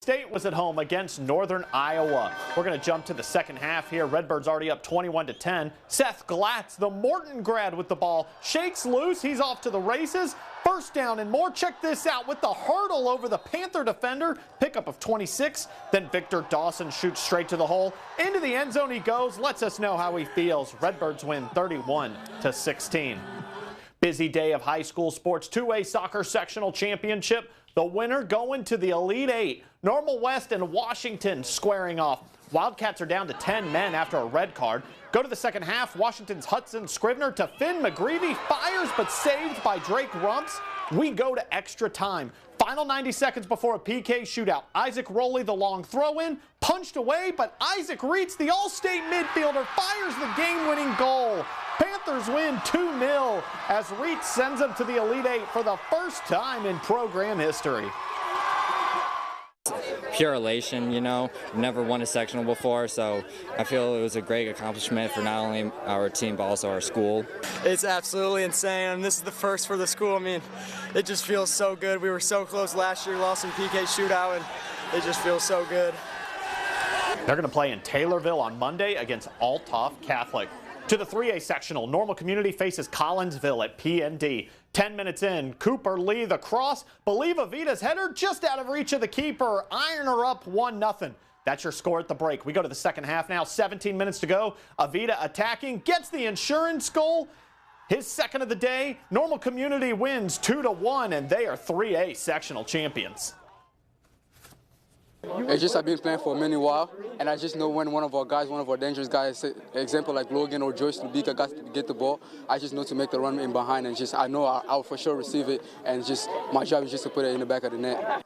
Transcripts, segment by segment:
State was at home against Northern Iowa. We're going to jump to the second half here. Redbirds already up 21-10. Seth Glatz, the Morton grad with the ball, shakes loose. He's off to the races. First down and more. Check this out with the hurdle over the Panther defender. Pickup of 26. Then Victor Dawson shoots straight to the hole. Into the end zone he goes. Lets us know how he feels. Redbirds win 31-16. Busy day of high school sports. 2A soccer sectional championship. The winner going to the Elite Eight. Normal West and Washington squaring off. Wildcats are down to 10 men after a red card. Go to the second half. Washington's Hudson Scrivener to Finn McGreevy. Fires but saved by Drake Rumps. We go to extra time. Final 90 seconds before a PK shootout. Isaac Rowley, the long throw in, punched away, but Isaac Reitz, the All-State midfielder, fires the game-winning goal. Panthers win 2-0 as Reitz sends them to the Elite Eight for the first time in program history. Pure elation, you know. Never won a sectional before, so I feel it was a great accomplishment for not only our team but also our school. It's absolutely insane, and this is the first for the school. I mean, it just feels so good. We were so close last year, lost in PK shootout, and it just feels so good. They're going to play in Taylorville on Monday against Althoff Catholic. To the 3A sectional, Normal Community faces Collinsville at PND. 10 minutes in, Cooper Lee the cross. Believe Avita's header just out of reach of the keeper. Iron her up 1-0. That's your score at the break. We go to the second half now. 17 minutes to go. Avita attacking, gets the insurance goal. His second of the day. Normal Community wins 2-1, and they are 3A sectional champions. It's just I've been playing for a many while, and I just know when one of our guys, one of our dangerous guys, example like Logan or Joyce Lubika, got to get the ball, I just know to make the run in behind, and just I know I'll for sure receive it, and just my job is just to put it in the back of the net.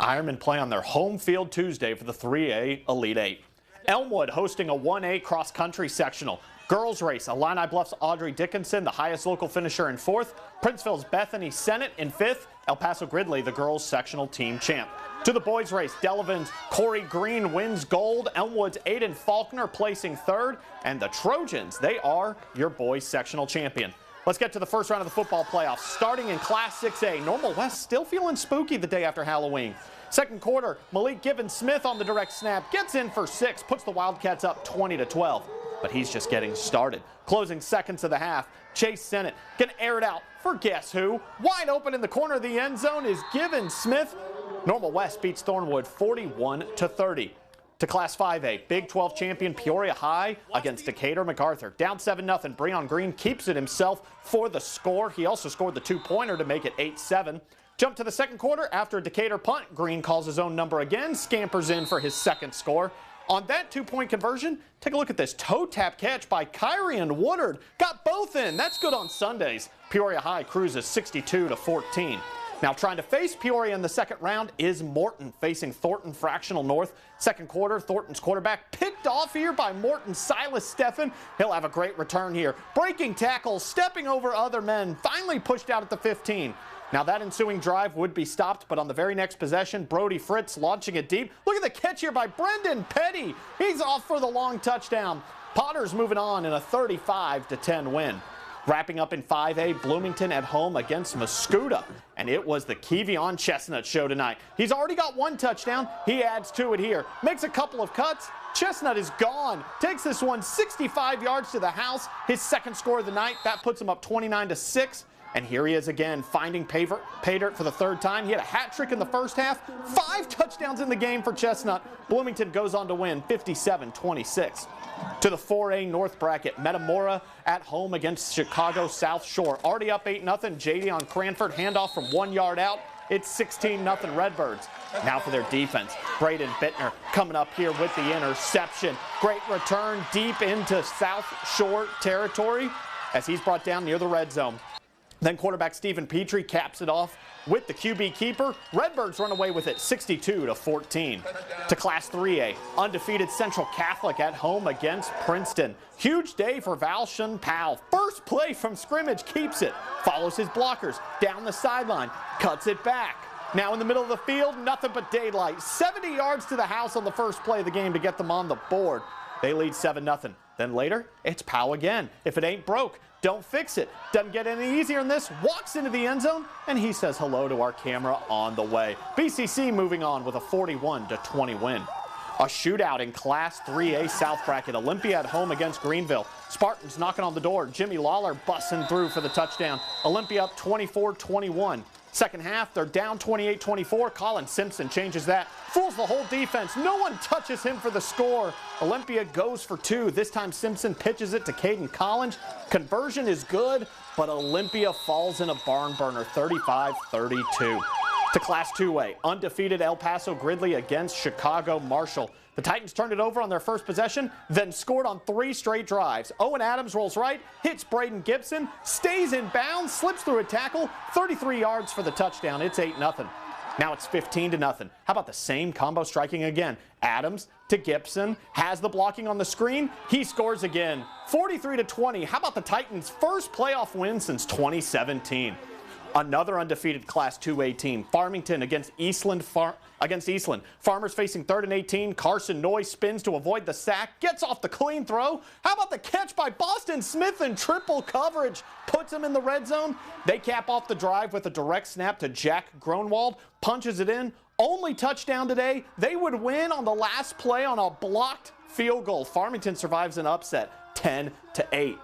Ironmen play on their home field Tuesday for the 3A Elite Eight. Elmwood hosting a 1A cross-country sectional. Girls race, Illini Bluff's Audrey Dickinson, the highest local finisher in 4th. Princeville's Bethany Sennett in 5th. El Paso Gridley, the girls' sectional team champ. To the boys race, Delavan's Corey Green wins gold. Elmwood's Aiden Faulkner placing 3rd. And the Trojans, they are your boys' sectional champion. Let's get to the first round of the football playoffs. Starting in Class 6A, Normal West still feeling spooky the day after Halloween. Second quarter, Malik Gibbons-Smith on the direct snap, gets in for 6, puts the Wildcats up 20-12. But he's just getting started. Closing seconds of the half, Chase Sennett gonna air it out for guess who? Wide open in the corner of the end zone is Gibbons-Smith. Normal West beats Thornwood 41-30. To Class 5A, Big 12 champion Peoria High against Decatur MacArthur. Down 7-0. Breon Green keeps it himself for the score. He also scored the 2-pointer to make it 8-7. Jump to the second quarter. After a Decatur punt, Green calls his own number again, scampers in for his second score. On that 2-point conversion, take a look at this toe tap catch by Kyrian Woodard. Got both in. That's good on Sundays. Peoria High cruises 62-14. Now trying to face Peoria in the second round is Morton facing Thornton Fractional North. Second quarter, Thornton's quarterback picked off here by Morton Silas Steffen. He'll have a great return here. Breaking tackles, stepping over other men, finally pushed out at the 15. Now that ensuing drive would be stopped, but on the very next possession, Brody Fritz launching it deep. Look at the catch here by Brendan Petty. He's off for the long touchdown. Potter's moving on in a 35-10 win. Wrapping up in 5A, Bloomington at home against Mascoutah. And it was the Kevion Chestnut show tonight. He's already got 1 touchdown. He adds to it here. Makes a couple of cuts. Chestnut is gone. Takes this one 65 yards to the house. His second score of the night. That puts him up 29-6. And here he is again, finding pay dirt for the 3rd time. He had a hat trick in the first half. 5 touchdowns in the game for Chestnut. Bloomington goes on to win 57-26. To the 4A North bracket, Metamora at home against Chicago South Shore. Already up 8-0. JD on Cranford, handoff from 1 yard out. It's 16-0 Redbirds. Now for their defense. Braden Bittner coming up here with the interception. Great return deep into South Shore territory as he's brought down near the red zone. Then quarterback Stephen Petrie caps it off with the QB keeper. Redbirds run away with it 62-14. To Class 3A, undefeated Central Catholic at home against Princeton. Huge day for Valshun Powell. First play from scrimmage, keeps it. Follows his blockers down the sideline, cuts it back. Now in the middle of the field, nothing but daylight. 70 yards to the house on the first play of the game to get them on the board. They lead 7-0. Then later, it's Powell again. If it ain't broke, don't fix it. Doesn't get any easier than this. Walks into the end zone, and he says hello to our camera on the way. BCC moving on with a 41-20 win. A shootout in Class 3A South Bracket. Olympia at home against Greenville. Spartans knocking on the door. Jimmy Lawler busting through for the touchdown. Olympia up 24-21. Second half, they're down 28-24. Colin Simpson changes that. Fools the whole defense. No one touches him for the score. Olympia goes for 2. This time Simpson pitches it to Caden Collins. Conversion is good, but Olympia falls in a barn burner, 35-32. To Class 2A, undefeated El Paso Gridley against Chicago Marshall. The Titans turned it over on their first possession, then scored on 3 straight drives. Owen Adams rolls right, hits Braden Gibson, stays in bounds, slips through a tackle, 33 yards for the touchdown. It's 8-0. Now it's 15-0. How about the same combo striking again? Adams to Gibson, has the blocking on the screen, he scores again. 43-20. How about the Titans' first playoff win since 2017? Another undefeated Class 2A team, Farmington against Eastland. Farmers facing 3rd and 18. Carson Noy spins to avoid the sack, gets off the clean throw. How about the catch by Boston Smith in triple coverage? Puts him in the red zone. They cap off the drive with a direct snap to Jack Gronwald, punches it in. Only touchdown today. They would win on the last play on a blocked field goal. Farmington survives an upset, 10-8.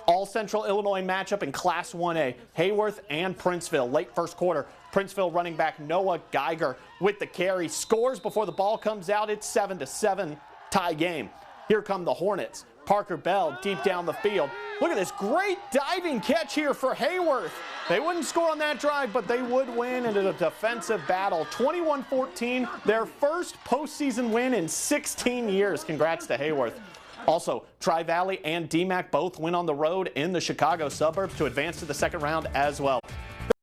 All Central Illinois matchup in Class 1A, Hayworth and Princeville. Late first quarter, Princeville running back Noah Geiger with the carry. Scores before the ball comes out. It's 7-7 tie game. Here come the Hornets. Parker Bell deep down the field. Look at this great diving catch here for Hayworth. They wouldn't score on that drive, but they would win in a defensive battle. 21-14, their first postseason win in 16 years. Congrats to Hayworth. Also, Tri-Valley and DMAC both win on the road in the Chicago suburbs to advance to the second round as well.